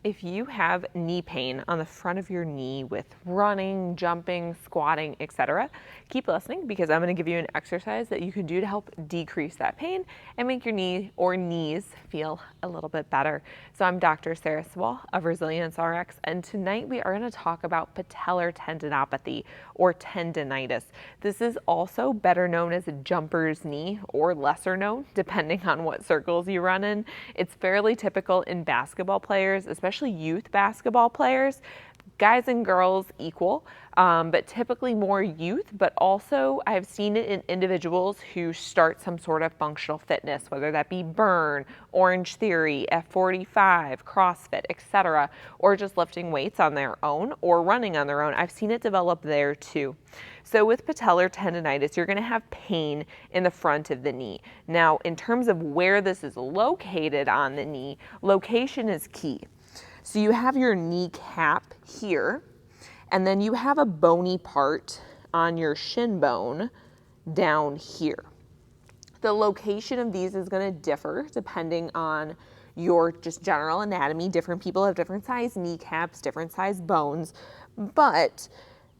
If you have knee pain on the front of your knee with running, jumping, squatting, etc., keep listening because I'm going to give you an exercise that you can do to help decrease that pain and make your knee or knees feel a little bit better. So I'm Dr. Sarah Swall of Resilience RX, and tonight we are going to talk about patellar tendinopathy or tendinitis. This is also better known as a jumper's knee or lesser known, depending on what circles you run in. It's fairly typical in basketball players, especially youth basketball players. Guys and girls equal, but typically more youth, but also I've seen it in individuals who start some sort of functional fitness, whether that be Burn, Orange Theory, F45, CrossFit, etc., or just lifting weights on their own or running on their own. I've seen it develop there too. So with patellar tendinitis, you're going to have pain in the front of the knee. Now, in terms of where this is located on the knee, location is key. So you have your kneecap here, and then you have a bony part on your shin bone down here. The location of these is going to differ depending on your just general anatomy. Different people have different size kneecaps, different size bones, but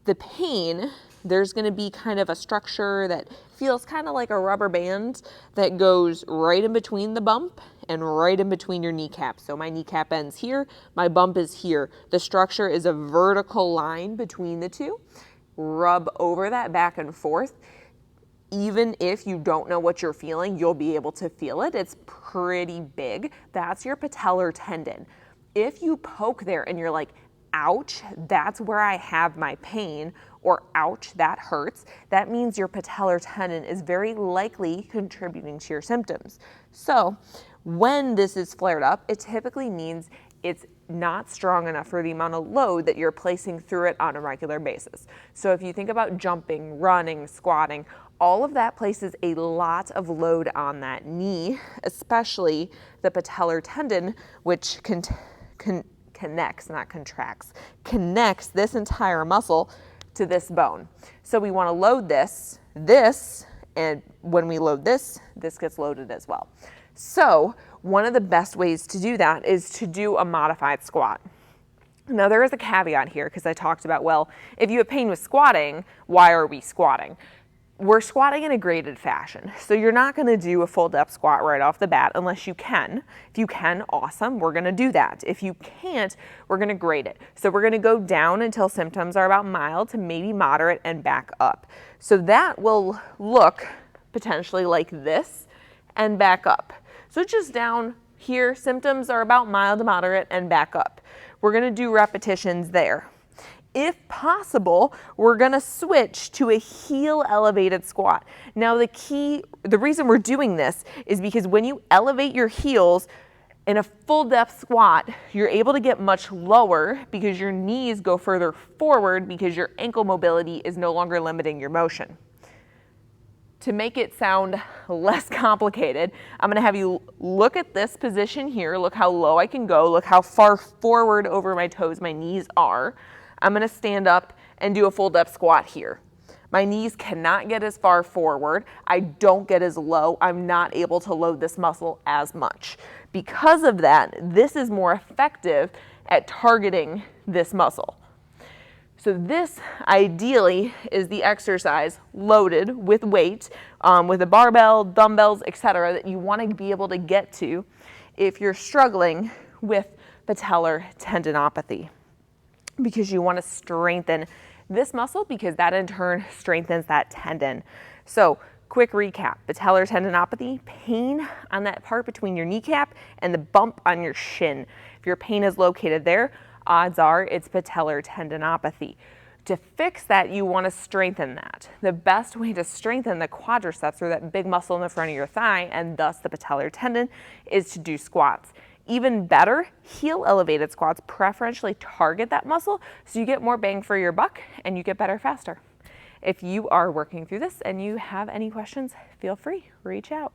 the pain, there's going to be kind of a structure that feels kind of like a rubber band that goes right in between the bump and right in between your kneecap. So my kneecap ends here, my bump is here. The structure is a vertical line between the two. Rub over that back and forth. Even if you don't know what you're feeling, you'll be able to feel it. It's pretty big. That's your patellar tendon. If you poke there and you're like, ouch, that's where I have my pain, or ouch, that hurts, that means your patellar tendon is very likely contributing to your symptoms. So when this is flared up, it typically means it's not strong enough for the amount of load that you're placing through it on a regular basis. So if you think about jumping, running, squatting, all of that places a lot of load on that knee, especially the patellar tendon, which connects, not contracts, connects this entire muscle to this bone. So we want to load this, and when we load this gets loaded as well. So one of the best ways to do that is to do a modified squat. Now there is a caveat here because I talked about, well, if you have pain with squatting, why are we squatting? We're squatting in a graded fashion. So you're not going to do a full depth squat right off the bat unless you can. If you can, awesome, we're going to do that. If you can't, we're going to grade it. So we're going to go down until symptoms are about mild to maybe moderate and back up. So that will look potentially like this and back up. So just down here, symptoms are about mild to moderate and back up. We're going to do repetitions there. If possible, we're going to switch to a heel elevated squat. Now the reason we're doing this is because when you elevate your heels in a full depth squat, you're able to get much lower because your knees go further forward because your ankle mobility is no longer limiting your motion. To make it sound less complicated, I'm going to have you look at this position here. Look how low I can go. Look how far forward over my toes my knees are. I'm going to stand up and do a full depth squat here. My knees cannot get as far forward. I don't get as low. I'm not able to load this muscle as much. Because of that, this is more effective at targeting this muscle. So this ideally is the exercise loaded with weight, with a barbell, dumbbells, etc., that you want to be able to get to if you're struggling with patellar tendinopathy, because you want to strengthen this muscle because that in turn strengthens that tendon. So quick recap, patellar tendinopathy, pain on that part between your kneecap and the bump on your shin. If your pain is located there, odds are it's patellar tendinopathy. To fix that, you want to strengthen that. The best way to strengthen the quadriceps, or that big muscle in the front of your thigh, and thus the patellar tendon, is to do squats. Even better, heel elevated squats preferentially target that muscle so you get more bang for your buck and you get better faster. If you are working through this and you have any questions, feel free, reach out.